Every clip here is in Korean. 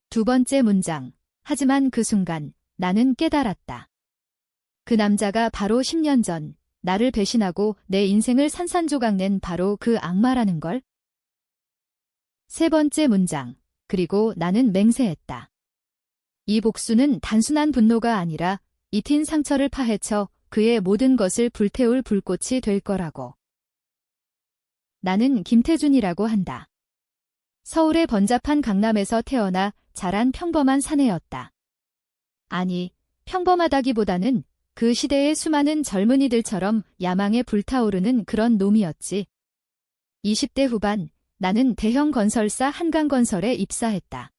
두 번째 문장. 하지만 그 순간 나는 깨달았다. 그 남자가 바로 10년 전 나를 배신하고 내 인생을 산산조각낸 바로 그 악마라는 걸. 세 번째 문장. 그리고 나는 맹세했다. 이 복수는 단순한 분노가 아니라 잊힌 상처를 파헤쳐 그의 모든 것을 불태울 불꽃이 될 거라고. 나는 김태준이라고 한다. 서울의 번잡한 강남에서 태어나 자란 평범한 사내였다. 아니, 평범하다기보다는 그 시대의 수많은 젊은이들처럼 야망에 불타오르는 그런 놈이었지. 20대 후반, 나는 대형 건설사 한강건설에 입사했다.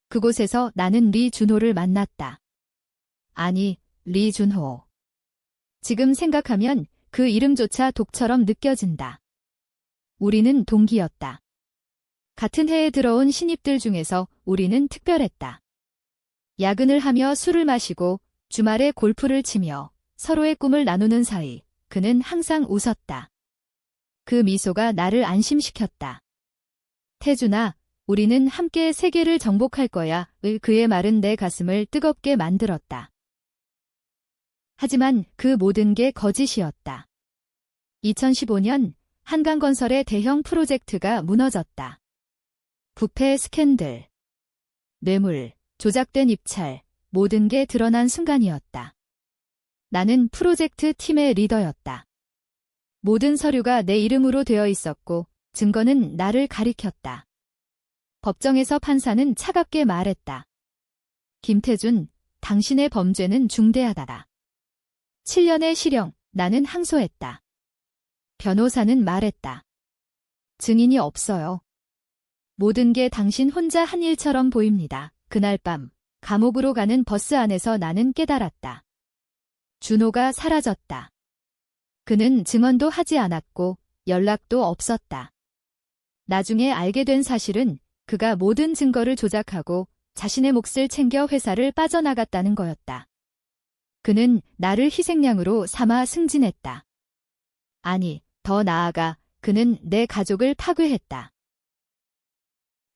그곳에서 나는 리준호를 만났다. 아니, 리준호. 지금 생각하면 그 이름조차 독처럼 느껴진다. 우리는 동기였다. 같은 해에 들어온 신입들 중에서 우리는 특별했다. 야근을 하며 술을 마시고 주말에 골프를 치며 서로의 꿈을 나누는 사이 그는 항상 웃었다. 그 미소가 나를 안심시켰다. 태준아, 우리는 함께 세계를 정복할 거야. 그의 말은 내 가슴을 뜨겁게 만들었다. 하지만 그 모든 게 거짓이었다. 2015년 한강건설의 대형 프로젝트가 무너졌다. 부패 스캔들, 뇌물, 조작된 입찰, 모든 게 드러난 순간이었다. 나는 프로젝트 팀의 리더였다. 모든 서류가 내 이름으로 되어 있었고 증거는 나를 가리켰다. 법정에서 판사는 차갑게 말했다. 김태준, 당신의 범죄는 중대하다. 7년의 실형, 나는 항소했다. 변호사는 말했다. 증인이 없어요. 모든 게 당신 혼자 한 일처럼 보입니다. 그날 밤, 감옥으로 가는 버스 안에서 나는 깨달았다. 준호가 사라졌다. 그는 증언도 하지 않았고 연락도 없었다. 나중에 알게 된 사실은 그가 모든 증거를 조작하고 자신의 몫을 챙겨 회사를 빠져나갔다는 거였다. 그는 나를 희생양으로 삼아 승진했다. 아니, 더 나아가 그는 내 가족을 파괴했다.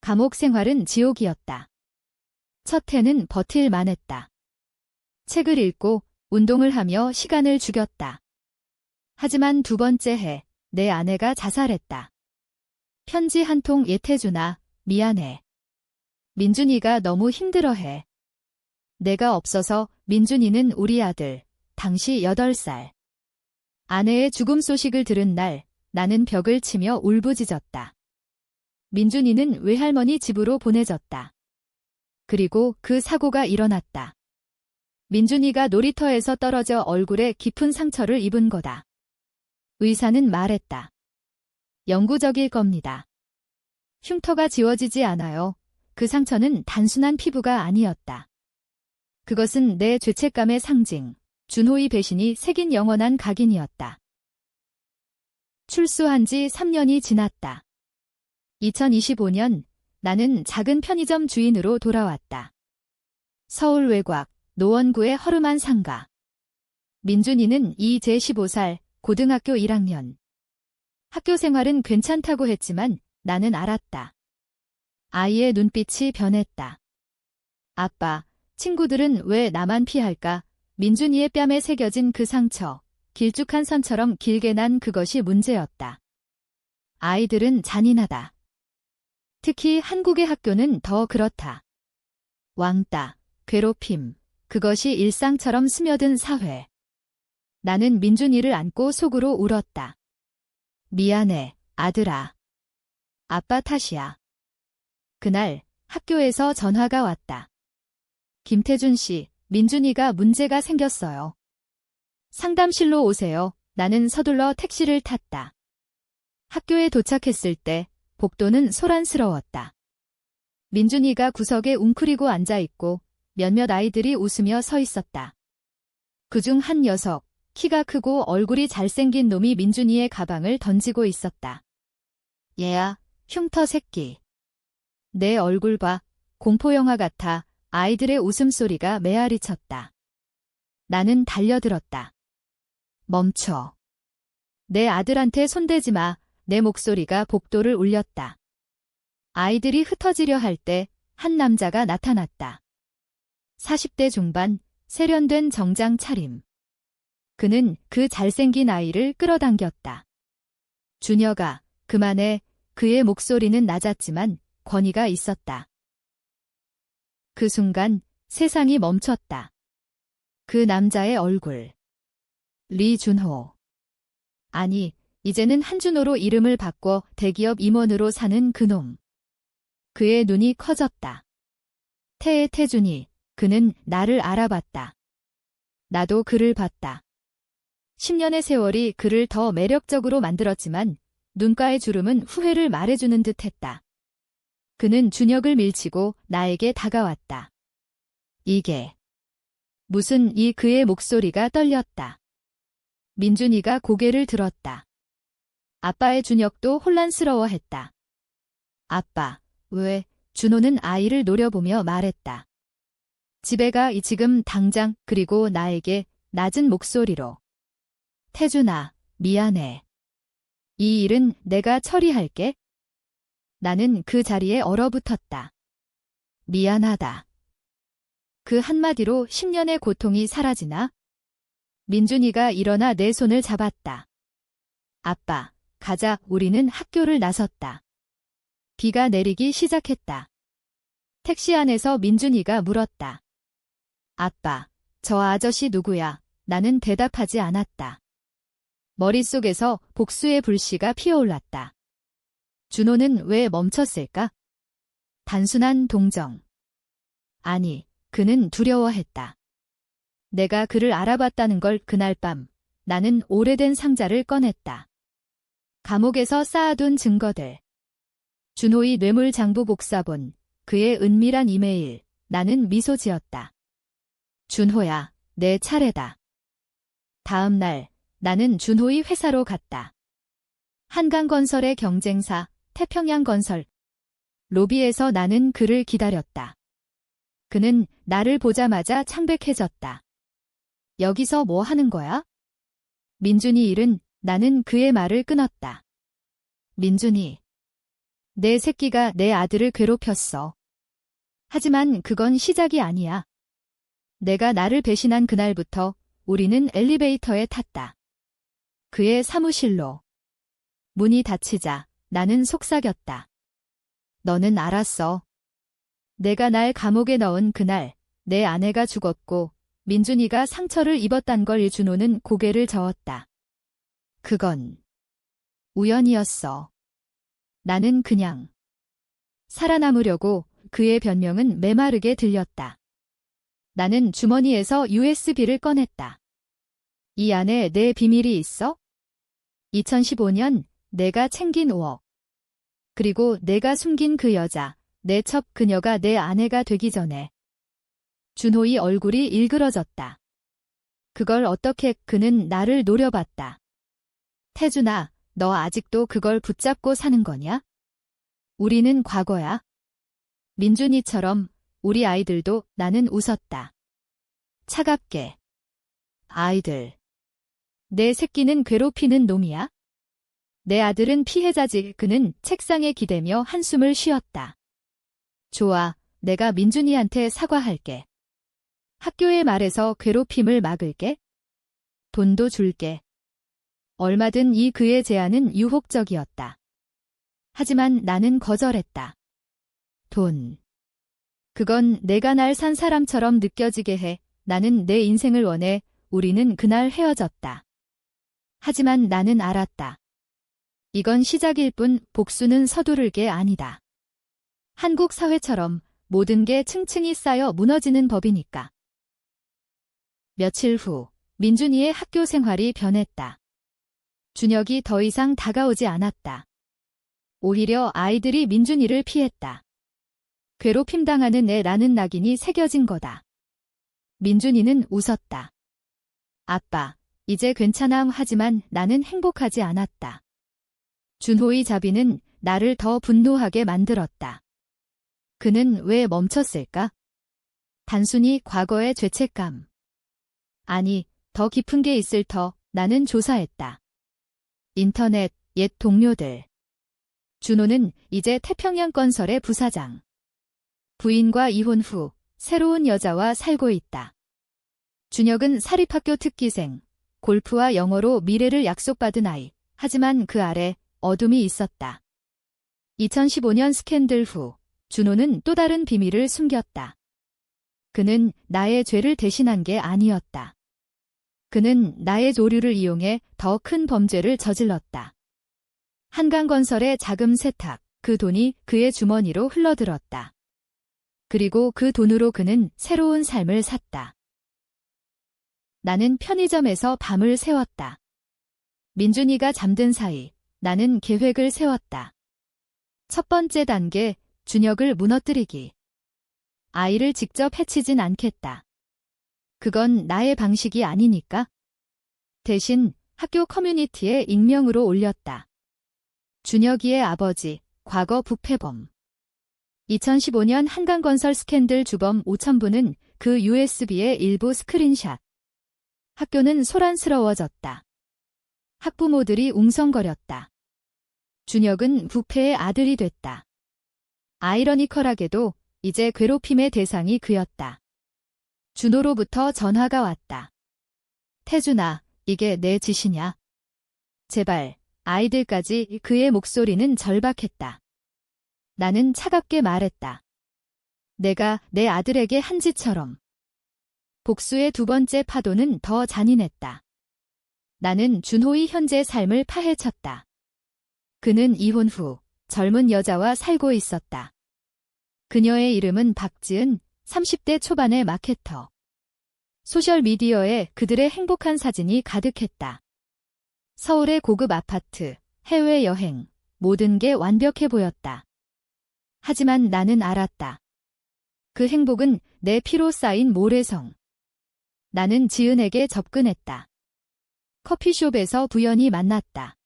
감옥 생활은 지옥이었다. 첫 해는 버틸만 했다. 책을 읽고 운동을 하며 시간을 죽였다. 하지만 두 번째 해, 내 아내가 자살했다. 편지 한 통. 예태준아, 미안해. 민준이가 너무 힘들어해. 내가 없어서 민준이는 우리 아들, 당시 8살. 아내의 죽음 소식을 들은 날, 나는 벽을 치며 울부짖었다. 민준이는 외할머니 집으로 보내졌다. 그리고 그 사고가 일어났다. 민준이가 놀이터에서 떨어져 얼굴에 깊은 상처를 입은 거다. 의사는 말했다. 영구적일 겁니다. 흉터가 지워지지 않아요. 그 상처는 단순한 피부가 아니었다. 그것은 내 죄책감의 상징, 준호의 배신이 새긴 영원한 각인이었다. 출소한 지 3년이 지났다. 2025년 나는 작은 편의점 주인으로 돌아왔다. 서울 외곽, 노원구의 허름한 상가. 민준이는 이제 15살, 고등학교 1학년. 학교 생활은 괜찮다고 했지만 나는 알았다. 아이의 눈빛이 변했다. 아빠, 친구들은 왜 나만 피할까? 민준이의 뺨에 새겨진 그 상처, 길쭉한 선처럼 길게 난 그것이 문제였다. 아이들은 잔인하다. 특히 한국의 학교는 더 그렇다. 왕따, 괴롭힘, 그것이 일상처럼 스며든 사회. 나는 민준이를 안고 속으로 울었다. 미안해, 아들아. 아빠 탓이야. 그날 학교에서 전화가 왔다. 김태준 씨, 민준이가 문제가 생겼어요. 상담실로 오세요. 나는 서둘러 택시를 탔다. 학교에 도착했을 때 복도는 소란스러웠다. 민준이가 구석에 웅크리고 앉아있고 몇몇 아이들이 웃으며 서 있었다. 그중 한 녀석, 키가 크고 얼굴이 잘생긴 놈이 민준이의 가방을 던지고 있었다. 얘야, 흉터 새끼. 내 얼굴 봐. 공포영화 같아. 아이들의 웃음소리가 메아리 쳤다. 나는 달려들었다. 멈춰. 내 아들한테 손대지 마. 내 목소리가 복도를 울렸다. 아이들이 흩어지려 할 때 한 남자가 나타났다. 40대 중반, 세련된 정장 차림. 그는 그 잘생긴 아이를 끌어당겼다. 준혁아, 그만해. 그의 목소리는 낮았지만 권위가 있었다. 그 순간 세상이 멈췄다. 그 남자의 얼굴. 리준호. 아니, 이제는 한준호로 이름을 바꿔 대기업 임원으로 사는 그놈. 그의 눈이 커졌다. 태준이, 그는 나를 알아봤다. 나도 그를 봤다. 10년의 세월이 그를 더 매력적으로 만들었지만 눈가의 주름은 후회를 말해주는 듯했다. 그는 준혁을 밀치고 나에게 다가왔다. 이게 무슨 그의 목소리가 떨렸다. 민준이가 고개를 들었다. 아빠의 준혁도 혼란스러워했다. 아빠, 왜? 준호는 아이를 노려보며 말했다. 집에 가 지금 당장. 그리고 나에게 낮은 목소리로. 태준아, 미안해. 이 일은 내가 처리할게. 나는 그 자리에 얼어붙었다. 미안하다. 그 한마디로 10년의 고통이 사라지나? 민준이가 일어나 내 손을 잡았다. 아빠, 가자. 우리는 학교를 나섰다. 비가 내리기 시작했다. 택시 안에서 민준이가 물었다. 아빠, 저 아저씨 누구야? 나는 대답하지 않았다. 머릿속에서 복수의 불씨가 피어올랐다. 준호는 왜 멈췄을까? 단순한 동정. 아니, 그는 두려워했다. 내가 그를 알아봤다는 걸. 그날 밤, 나는 오래된 상자를 꺼냈다. 감옥에서 쌓아둔 증거들. 준호의 뇌물장부 복사본, 그의 은밀한 이메일. 나는 미소 지었다. 준호야, 내 차례다. 다음 날, 나는 준호의 회사로 갔다. 한강건설의 경쟁사, 태평양건설. 로비에서 나는 그를 기다렸다. 그는 나를 보자마자 창백해졌다. 여기서 뭐 하는 거야? 민준이 일은. 나는 그의 말을 끊었다. 민준이. 내 새끼가 내 아들을 괴롭혔어. 하지만 그건 시작이 아니야. 내가 나를 배신한 그날부터 우리는 엘리베이터에 탔다. 그의 사무실로. 문이 닫히자 나는 속삭였다. 너는 알았어. 내가 날 감옥에 넣은 그날 내 아내가 죽었고 민준이가 상처를 입었단 걸. 준호는 고개를 저었다. 그건 우연이었어. 나는 그냥 살아남으려고. 그의 변명은 메마르게 들렸다. 나는 주머니에서 USB를 꺼냈다. 이 안에 내 비밀이 있어? 2015년 내가 챙긴 5억. 그리고 내가 숨긴 그 여자, 내 첩. 그녀가 내 아내가 되기 전에. 준호의 얼굴이 일그러졌다. 그걸 어떻게? 그는 나를 노려봤다. 태준아, 너 아직도 그걸 붙잡고 사는 거냐? 우리는 과거야. 민준이처럼 우리 아이들도. 나는 웃었다. 차갑게. 아이들. 내 새끼는 괴롭히는 놈이야? 내 아들은 피해자지. 그는 책상에 기대며 한숨을 쉬었다. 좋아, 내가 민준이한테 사과할게. 학교에 말해서 괴롭힘을 막을게. 돈도 줄게. 얼마든. 그의 제안은 유혹적이었다. 하지만 나는 거절했다. 돈. 그건 내가 날 산 사람처럼 느껴지게 해. 나는 내 인생을 원해. 우리는 그날 헤어졌다. 하지만 나는 알았다. 이건 시작일 뿐. 복수는 서두를 게 아니다. 한국 사회처럼 모든 게 층층이 쌓여 무너지는 법이니까. 며칠 후 민준이의 학교 생활이 변했다. 준혁이 더 이상 다가오지 않았다. 오히려 아이들이 민준이를 피했다. 괴롭힘당하는 애라는 낙인이 새겨진 거다. 민준이는 웃었다. 아빠, 이제 괜찮아. 하지만 나는 행복하지 않았다. 준호의 자비는 나를 더 분노하게 만들었다. 그는 왜 멈췄을까? 단순히 과거의 죄책감. 아니, 더 깊은 게 있을 터. 나는 조사했다. 인터넷, 옛 동료들. 준호는 이제 태평양건설의 부사장. 부인과 이혼 후 새로운 여자와 살고 있다. 준혁은 사립학교 특기생, 골프와 영어로 미래를 약속받은 아이. 하지만 그 아래 어둠이 있었다. 2015년 스캔들 후 준호는 또 다른 비밀을 숨겼다. 그는 나의 죄를 대신한 게 아니었다. 그는 나의 조류를 이용해 더 큰 범죄를 저질렀다. 한강건설의 자금 세탁, 그 돈이 그의 주머니로 흘러들었다. 그리고 그 돈으로 그는 새로운 삶을 샀다. 나는 편의점에서 밤을 새웠다. 민준이가 잠든 사이 나는 계획을 세웠다. 첫 번째 단계, 준혁을 무너뜨리기. 아이를 직접 해치진 않겠다. 그건 나의 방식이 아니니까. 대신 학교 커뮤니티에 익명으로 올렸다. 준혁이의 아버지, 과거 부패범. 2015년 한강건설 스캔들 주범 5,000부는 그 USB의 일부 스크린샷. 학교는 소란스러워졌다. 학부모들이 웅성거렸다. 준혁은 부패의 아들이 됐다. 아이러니컬하게도 이제 괴롭힘의 대상이 그였다. 준호로부터 전화가 왔다. 태준아, 이게 내 짓이냐? 제발, 아이들까지. 그의 목소리는 절박했다. 나는 차갑게 말했다. 내가 내 아들에게 한 짓처럼. 복수의 두 번째 파도는 더 잔인했다. 나는 준호의 현재 삶을 파헤쳤다. 그는 이혼 후 젊은 여자와 살고 있었다. 그녀의 이름은 박지은, 30대 초반의 마케터. 소셜미디어에 그들의 행복한 사진이 가득했다. 서울의 고급 아파트, 해외여행, 모든 게 완벽해 보였다. 하지만 나는 알았다. 그 행복은 내 피로 쌓인 모래성. 나는 지은에게 접근했다. 커피숍에서 부연히 만났다.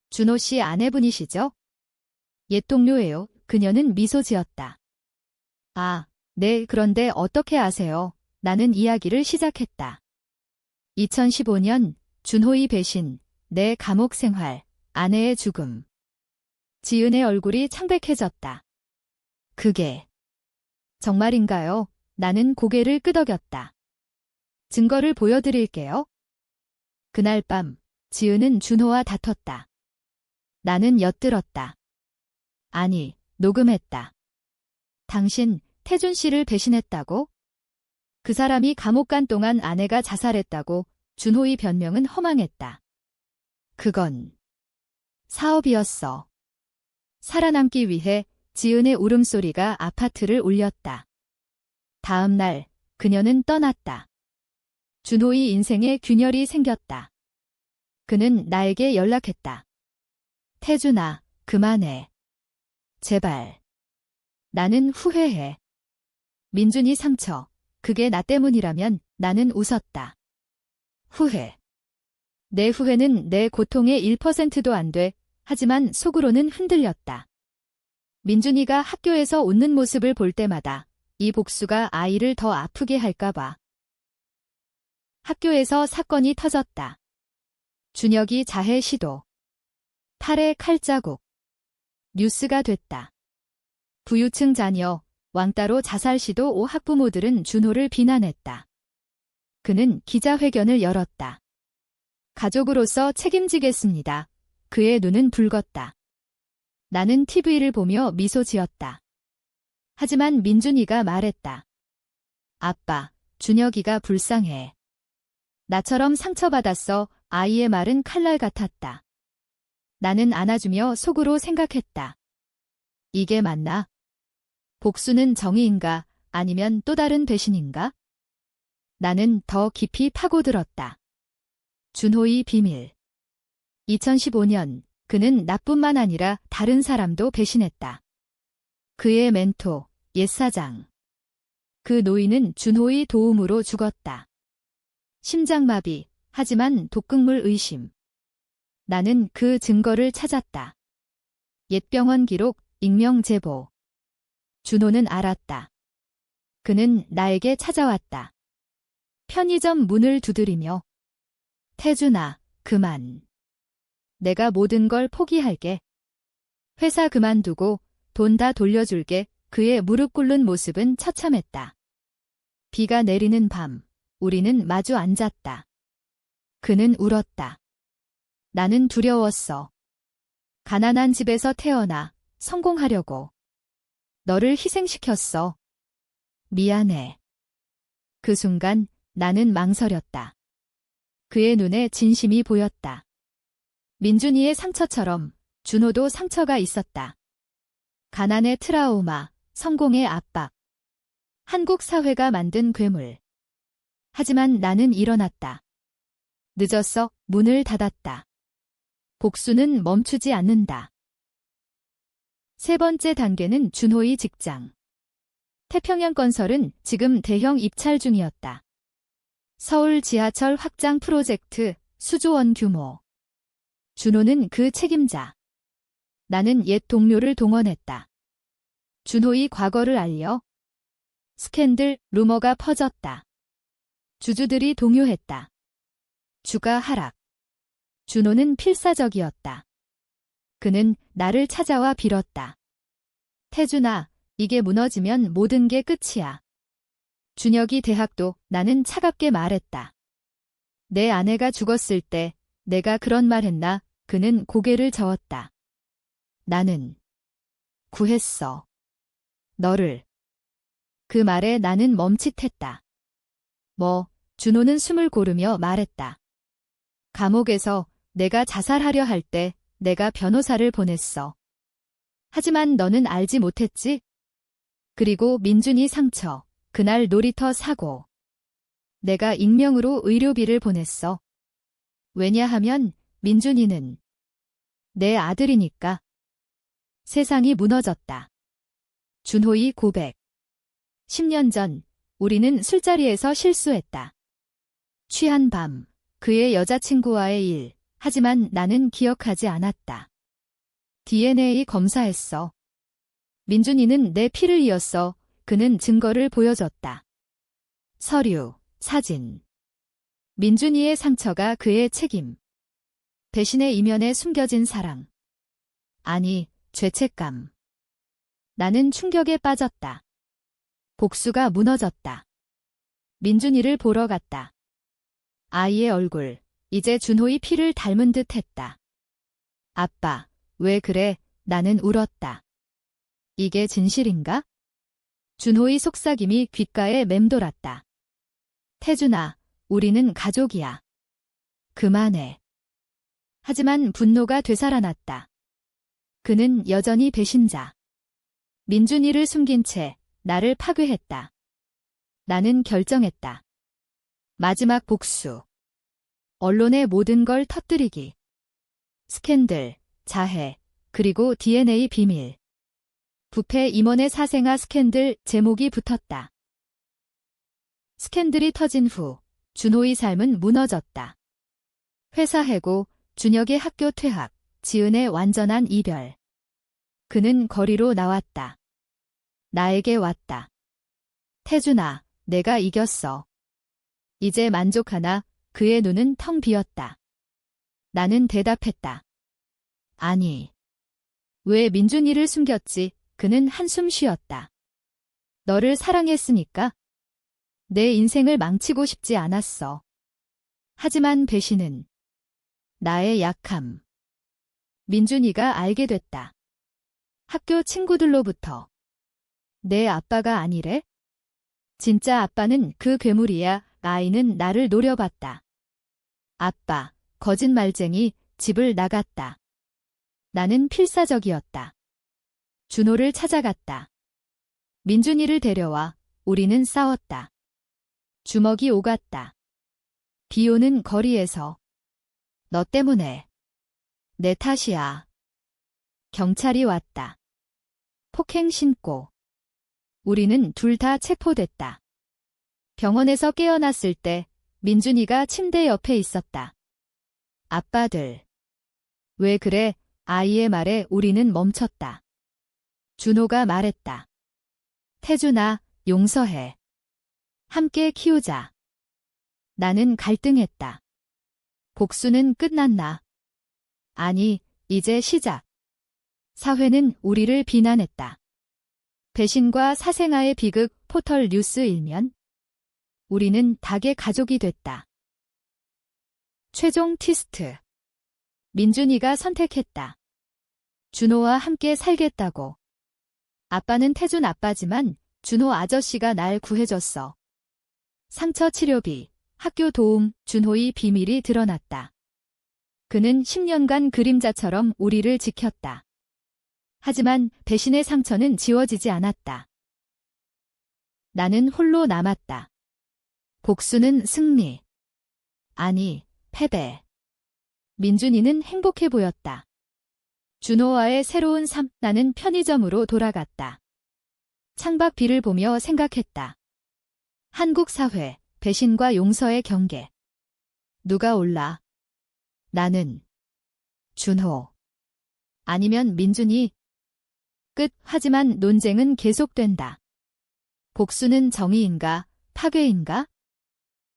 준호 씨 아내분이시죠? 옛 동료예요. 그녀는 미소 지었다. 아, 네, 그런데 어떻게 아세요? 나는 이야기를 시작했다. 2015년, 준호의 배신, 내 감옥 생활, 아내의 죽음. 지은의 얼굴이 창백해졌다. 그게 정말인가요? 나는 고개를 끄덕였다. 증거를 보여드릴게요. 그날 밤, 지은은 준호와 다퉜다. 나는 엿들었다. 아니, 녹음했다. 당신, 태준 씨를 배신했다고? 그 사람이 감옥 간 동안 아내가 자살했다고. 준호의 변명은 허망했다. 그건 사업이었어. 살아남기 위해 지은의 울음소리가 아파트를 울렸다. 다음 날, 그녀는 떠났다. 준호의 인생에 균열이 생겼다. 그는 나에게 연락했다. 태준아, 그만해. 제발. 나는 후회해. 민준이 상처. 그게 나 때문이라면. 나는 웃었다. 후회. 내 후회는 내 고통의 1%도 안 돼. 하지만 속으로는 흔들렸다. 민준이가 학교에서 웃는 모습을 볼 때마다 이 복수가 아이를 더 아프게 할까봐. 학교에서 사건이 터졌다. 준혁이 자해 시도. 팔에 칼자국. 뉴스가 됐다. 부유층 자녀, 왕따로 자살 시도. 오 학부모들은 준호를 비난했다. 그는 기자회견을 열었다. 가족으로서 책임지겠습니다. 그의 눈은 붉었다. 나는 TV를 보며 미소 지었다. 하지만 민준이가 말했다. 아빠, 준혁이가 불쌍해. 나처럼 상처받았어. 아이의 말은 칼날 같았다. 나는 안아주며 속으로 생각했다. 이게 맞나? 복수는 정의인가? 아니면 또 다른 배신인가? 나는 더 깊이 파고들었다. 준호의 비밀. 2015년, 그는 나뿐만 아니라 다른 사람도 배신했다. 그의 멘토, 옛 사장. 그 노인은 준호의 도움으로 죽었다. 심장마비, 하지만 독극물 의심. 나는 그 증거를 찾았다. 옛 병원 기록, 익명 제보. 준호는 알았다. 그는 나에게 찾아왔다. 편의점 문을 두드리며. 태준아, 그만. 내가 모든 걸 포기할게. 회사 그만두고 돈 다 돌려줄게. 그의 무릎 꿇는 모습은 처참했다. 비가 내리는 밤, 우리는 마주 앉았다. 그는 울었다. 나는 두려웠어. 가난한 집에서 태어나 성공하려고. 너를 희생시켰어. 미안해. 그 순간 나는 망설였다. 그의 눈에 진심이 보였다. 민준이의 상처처럼 준호도 상처가 있었다. 가난의 트라우마, 성공의 압박. 한국 사회가 만든 괴물. 하지만 나는 일어났다. 늦었어, 문을 닫았다. 복수는 멈추지 않는다. 세 번째 단계는 준호의 직장. 태평양 건설은 지금 대형 입찰 중이었다. 서울 지하철 확장 프로젝트 수조 원 규모. 준호는 그 책임자. 나는 옛 동료를 동원했다. 준호의 과거를 알려. 스캔들, 루머가 퍼졌다. 주주들이 동요했다. 주가 하락. 준호는 필사적이었다. 그는 나를 찾아와 빌었다. 태준아, 이게 무너지면 모든 게 끝이야. 준혁이 대학도 나는 차갑게 말했다. 내 아내가 죽었을 때 내가 그런 말 했나? 그는 고개를 저었다. 나는 구했어. 너를. 그 말에 나는 멈칫했다. 준호는 숨을 고르며 말했다. 감옥에서 내가 자살하려 할 때 내가 변호사를 보냈어. 하지만 너는 알지 못했지? 그리고 민준이 상처, 그날 놀이터 사고. 내가 익명으로 의료비를 보냈어. 왜냐하면 민준이는 내 아들이니까. 세상이 무너졌다. 준호의 고백. 10년 전 우리는 술자리에서 실수했다. 취한 밤, 그의 여자친구와의 일, 하지만 나는 기억하지 않았다. DNA 검사했어. 민준이는 내 피를 이었어. 그는 증거를 보여줬다. 서류, 사진. 민준이의 상처가 그의 책임. 배신의 이면에 숨겨진 사랑. 아니, 죄책감. 나는 충격에 빠졌다. 복수가 무너졌다. 민준이를 보러 갔다. 아이의 얼굴, 이제 준호의 피를 닮은 듯 했다. 아빠, 왜 그래? 나는 울었다. 이게 진실인가? 준호의 속삭임이 귓가에 맴돌았다. 태준아, 우리는 가족이야. 그만해. 하지만 분노가 되살아났다. 그는 여전히 배신자. 민준이를 숨긴 채 나를 파괴했다. 나는 결정했다. 마지막 복수. 언론의 모든 걸 터뜨리기. 스캔들, 자해, 그리고 DNA 비밀. 부패 임원의 사생아 스캔들 제목이 붙었다. 스캔들이 터진 후 준호의 삶은 무너졌다. 회사 해고, 준혁의 학교 퇴학, 지은의 완전한 이별. 그는 거리로 나왔다. 나에게 왔다. 태준아, 내가 이겼어. 이제 만족하나? 그의 눈은 텅 비었다. 나는 대답했다. 아니. 왜 민준이를 숨겼지? 그는 한숨 쉬었다. 너를 사랑했으니까. 내 인생을 망치고 싶지 않았어. 하지만 배신은 나의 약함. 민준이가 알게 됐다. 학교 친구들로부터. 내 아빠가 아니래? 진짜 아빠는 그 괴물이야. 아이는 나를 노려봤다. 아빠, 거짓말쟁이, 집을 나갔다. 나는 필사적이었다. 준호를 찾아갔다. 민준이를 데려와 우리는 싸웠다. 주먹이 오갔다. 비 오는 거리에서. 너 때문에. 내 탓이야. 경찰이 왔다. 폭행 신고. 우리는 둘 다 체포됐다. 병원에서 깨어났을 때 민준이가 침대 옆에 있었다. 아빠들. 왜 그래? 아이의 말에 우리는 멈췄다. 준호가 말했다. 태준아, 용서해. 함께 키우자. 나는 갈등했다. 복수는 끝났나? 아니, 이제 시작. 사회는 우리를 비난했다. 배신과 사생아의 비극 포털 뉴스 1면. 우리는 닭의 가족이 됐다. 최종 티스트. 민준이가 선택했다. 준호와 함께 살겠다고. 아빠는 태준 아빠지만 준호 아저씨가 날 구해줬어. 상처 치료비, 학교 도움, 준호의 비밀이 드러났다. 그는 10년간 그림자처럼 우리를 지켰다. 하지만 배신의 상처는 지워지지 않았다. 나는 홀로 남았다. 복수는 승리. 아니, 패배. 민준이는 행복해 보였다. 준호와의 새로운 삶, 나는 편의점으로 돌아갔다. 창밖 비를 보며 생각했다. 한국 사회, 배신과 용서의 경계. 누가 올라? 나는. 준호. 아니면 민준이. 끝. 하지만 논쟁은 계속된다. 복수는 정의인가, 파괴인가?